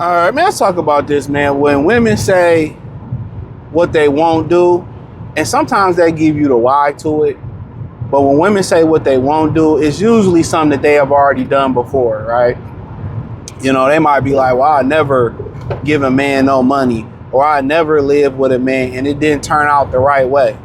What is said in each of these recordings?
All right, man, let's talk about this, man. When women say what they won't do, and sometimes they give you the why to it, but when women say what they won't do, it's usually something that they have already done before, right? You know, they might be like, well, I never give a man no money, or I never live with a man and it didn't turn out the right way.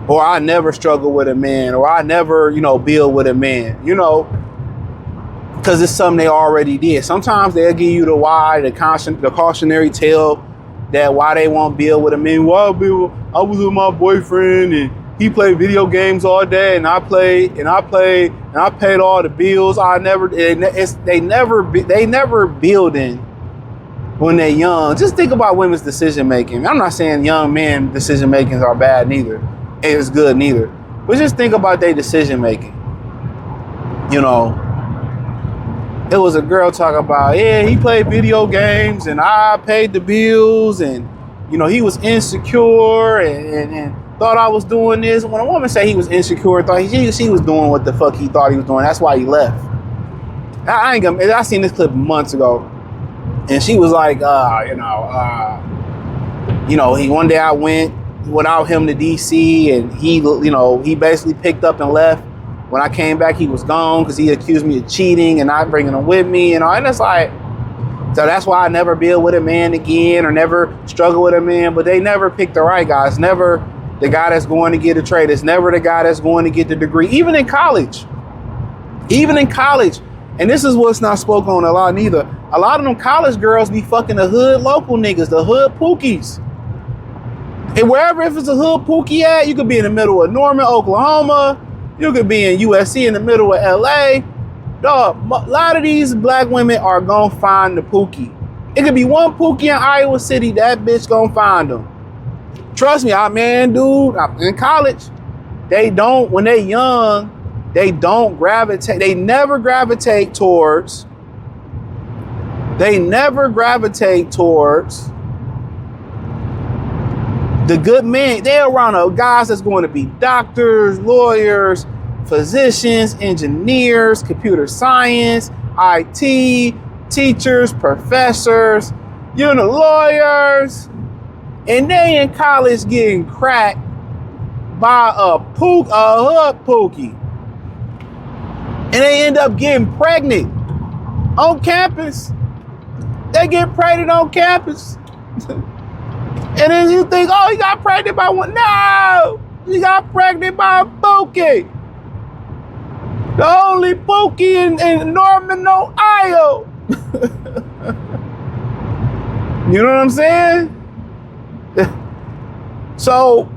Or I never struggle with a man, or I never, build with a man, because it's something they already did. Sometimes they'll give you the why, the cautionary tale that why they won't build with a man. Well, I was with my boyfriend and he played video games all day, and I paid all the bills. They never building when they're young. Just think about women's decision making. I'm not saying young men decision makings are bad neither. It's good neither. But just think about their decision making. It was a girl talking about, yeah, he played video games and I paid the bills, and he was insecure and thought I was doing this. When a woman say he was insecure, thought she was doing what the fuck he thought he was doing. That's why he left. I seen this clip months ago, and she was like, one day I went without him to DC, and he basically picked up and left. When I came back, he was gone because he accused me of cheating and not bringing him with me, and it's like, so that's why I never build with a man again or never struggle with a man. But they never pick the right guy. It's never the guy that's going to get a trade. It's never the guy that's going to get the degree. Even in college. And this is what's not spoken on a lot neither. A lot of them college girls be fucking the hood local niggas, the hood pookies. And wherever, if it's a hood pookie at, you could be in the middle of Norman, Oklahoma. You could be in USC in the middle of LA. Dog, a lot of these black women are gonna find the pookie. It could be one pookie in Iowa City, that bitch gonna find them. Trust me, in college, when they young, they never gravitate towards the good men. They're around guys that's going to be doctors, lawyers, physicians, engineers, computer science, IT, teachers, professors, lawyers. And they in college getting cracked by a hood pookie. And they end up getting pregnant on campus. They get pregnant on campus. And then you think, oh, he got pregnant by one. No, he got pregnant by a pookie. The only pookie in Norman, Ohio. You know what I'm saying? So,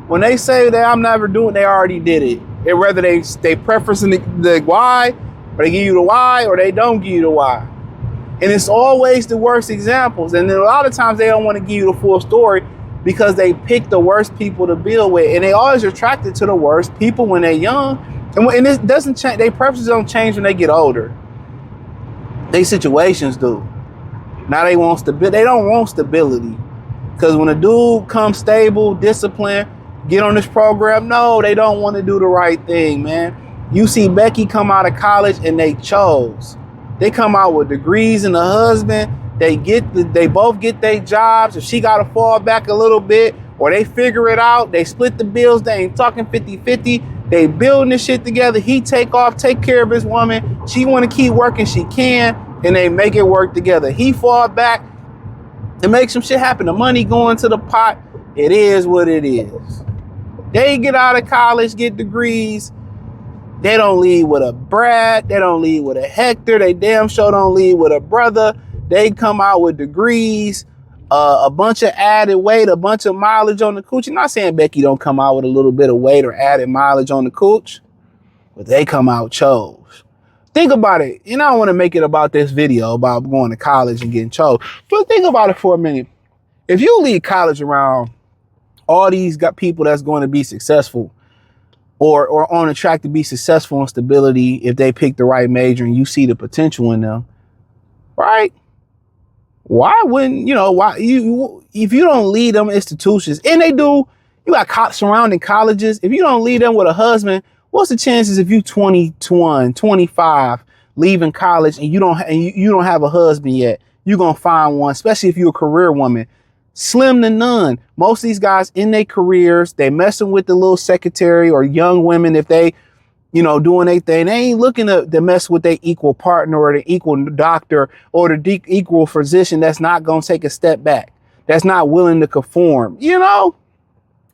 when they say that I'm never doing, they already did it. And whether they preference the why, or they give you the why, or they don't give you the why. And it's always the worst examples. And then a lot of times they don't want to give you the full story because they pick the worst people to build with. And they always attracted to the worst people when they're young. And it doesn't change. Their preferences don't change when they get older. Their situations do. Now they don't want stability. Because when a dude comes stable, disciplined, get on this program, no, they don't want to do the right thing, man. You see Becky come out of college and they chose. They come out with degrees and a husband. They both get their jobs. If she got to fall back a little bit, or they figure it out, they split the bills. They ain't talking 50-50. They building this shit together. He take care of his woman. She want to keep working. She can, and they make it work together. He fall back and make some shit happen. The money going to the pot. It is what it is. They get out of college, get degrees. They don't leave with a Brad. They don't leave with a Hector. They damn sure don't leave with a brother. They come out with degrees, a bunch of added weight, a bunch of mileage on the cooch. I'm not saying Becky don't come out with a little bit of weight or added mileage on the cooch, but they come out chose. Think about it. I don't want to make it about this video about going to college and getting chose, but think about it for a minute. If you leave college around all these people that's going to be successful, or on a track to be successful in stability if they pick the right major and you see the potential in them, right? Why wouldn't, if you don't lead them institutions, and they do, you got surrounding colleges, if you don't lead them with a husband, what's the chances if you 21, 25, leaving college and you don't have a husband yet. You're gonna find one, especially if you're a career woman. Slim to none. Most of these guys in their careers, they messing with the little secretary or young women if they, doing their thing. They ain't looking to mess with their equal partner or the equal doctor or the equal physician that's not gonna take a step back, that's not willing to conform,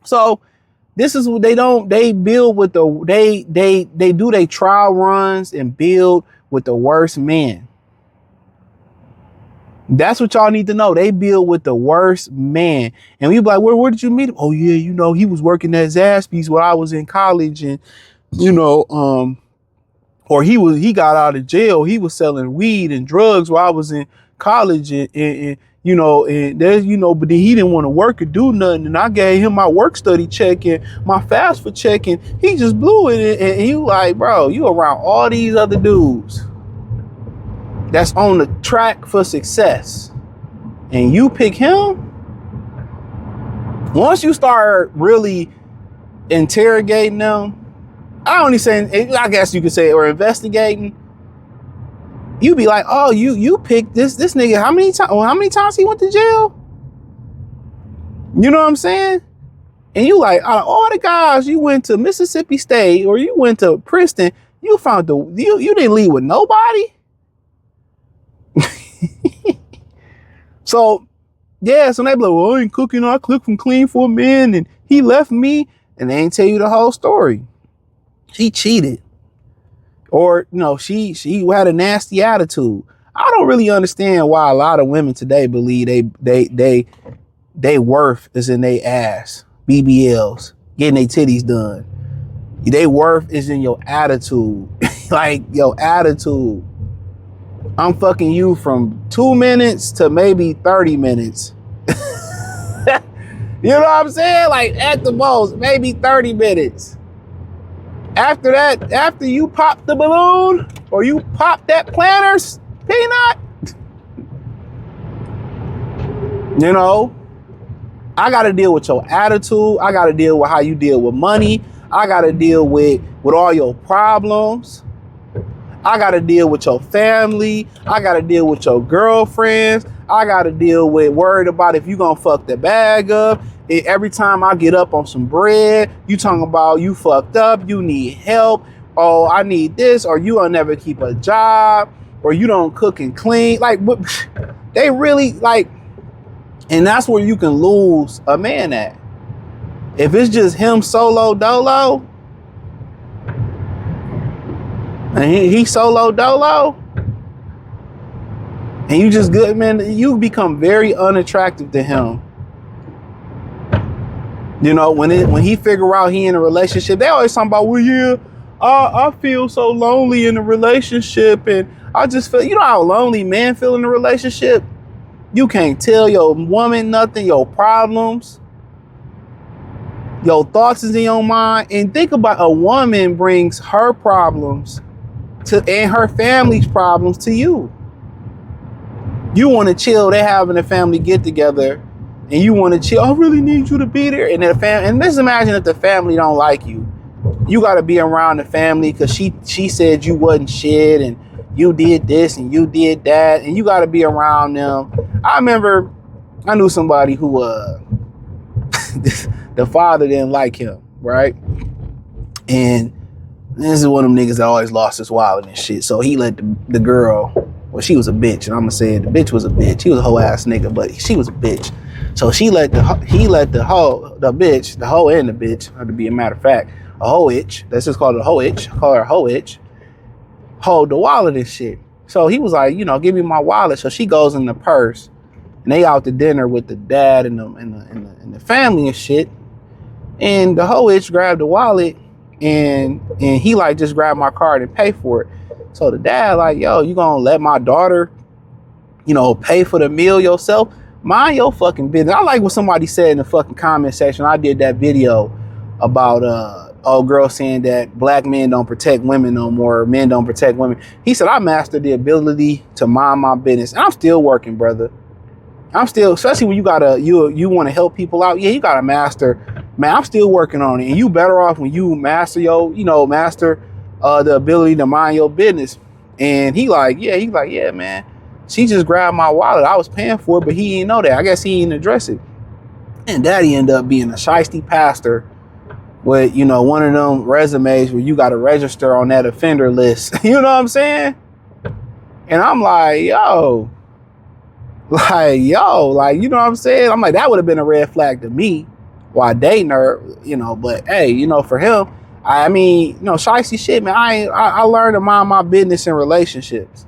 So this is what they build with they do their trial runs and build with the worst men. That's what y'all need to know. They build with the worst man. And we be like, where did you meet him? Oh yeah, he was working at Zaxby's when I was in college, and or he got out of jail. He was selling weed and drugs while I was in college, and there's, but then he didn't want to work or do nothing. And I gave him my work study check and my FAFSA check, and he just blew it. And he was like, bro, you around all these other dudes that's on the track for success, and you pick him. Once you start really interrogating them, I guess you could say, or investigating, you be like, oh, you picked this nigga. How many times he went to jail? You know what I'm saying? And you like, out of all the guys, you went to Mississippi State or you went to Princeton, you found you didn't leave with nobody. So they be like, well, I ain't cooking. I cook from Clean for Men, and he left me, and they ain't tell you the whole story. She cheated, or she had a nasty attitude. I don't really understand why a lot of women today believe they worth is in their ass, BBLs, getting their titties done. They worth is in your attitude, like your attitude. I'm fucking you from 2 minutes to maybe 30 minutes. You know what I'm saying? Like at the most, maybe 30 minutes. After that, after you pop the balloon or you pop that Planters peanut, I got to deal with your attitude. I got to deal with how you deal with money. I got to deal with all your problems. I got to deal with your family. I got to deal with your girlfriends. I got to deal with worried about if you going to fuck the bag up. Every time I get up on some bread, you talking about you fucked up, you need help. Oh, I need this, or you will never keep a job, or you don't cook and clean. Like, they really like, and that's where you can lose a man at. If it's just him solo dolo, and he solo dolo, and you just good, man, you become very unattractive to him. When he figure out he in a relationship, they always talking about, well, yeah, I feel so lonely in a relationship, and I just feel, how lonely men feel in a relationship? You can't tell your woman nothing, your problems, your thoughts is in your mind. And think about, a woman brings her problems and her family's problems to you. You want to chill, they having a family get together, and you want to chill. I really need you to be there. And and just imagine if the family don't like you. You got to be around the family because she said you wasn't shit, and you did this and you did that, and you got to be around them. I remember I knew somebody who the father didn't like him, right? And this is one of them niggas that always lost his wallet and shit. So he let the girl, well, she was a bitch, and I'm gonna say it, the bitch was a bitch. He was a hoe ass nigga, but she was a bitch. So he let the hoe and the bitch, or to be a matter of fact, a hoe itch. Let's just call it a hoe itch. Call her a hoe itch. Hold the wallet and shit. So he was like, give me my wallet. So she goes in the purse, and they out to dinner with the dad and the family and shit. And the hoe itch grabbed the wallet, and he like just grabbed my card and pay for it. So the dad like, yo, you gonna let my daughter, pay for the meal yourself? Mind your fucking business. I like what somebody said in the fucking comment section. I did that video about old girl saying that black men don't protect women no more, men don't protect women. He said, I mastered the ability to mind my business. And I'm still working, brother. I'm still, especially when you want to help people out. Yeah, you gotta master. Man, I'm still working on it. And you better off when you master the ability to mind your business. And he's like, yeah, man. She just grabbed my wallet. I was paying for it, but he didn't know that. I guess he didn't address it. And daddy ended up being a shiesty pastor with, you know, one of them resumes where you got to register on that offender list. You know what I'm saying? And I'm like, you know what I'm saying? I'm like, that would have been a red flag to me while dating her, you know, but hey, you know, for him, I mean, you know, shiesty shit, man. I learned to mind my business in relationships.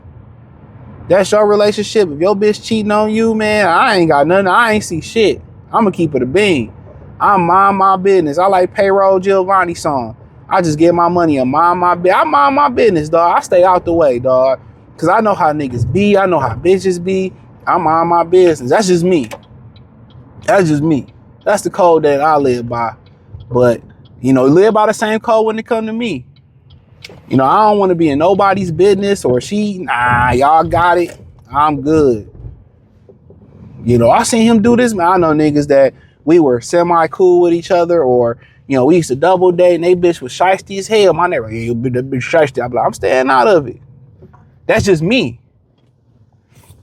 That's your relationship. If your bitch cheating on you, man, I ain't got nothing. I ain't see shit. I'm gonna keep it a bean. I mind my business. I like Payroll Giovanni song. I just get my money and mind my business. I mind my business, dog. I stay out the way, dog. Cause I know how niggas be. I know how bitches be. I mind my business. That's just me. That's just me. That's the code that I live by. But, you know, live by the same code when it come to me. You know, I don't want to be in nobody's business or nah, y'all got it. I'm good. You know, I seen him do this, man. I know niggas that we were semi-cool with each other, or, you know, we used to double date and they bitch was shiesty as hell. My neighbor, you be shiesty. I'm like, I'm staying out of it. That's just me.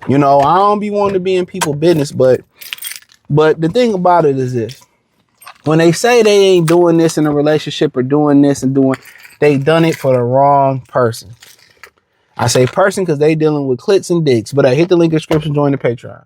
You know, I don't be wanting to be in people's business, but the thing about it is this. When they say they ain't doing this in a relationship or doing this and they done it for the wrong person. I say person because they dealing with clits and dicks, but I hit the link in the description, join the Patreon.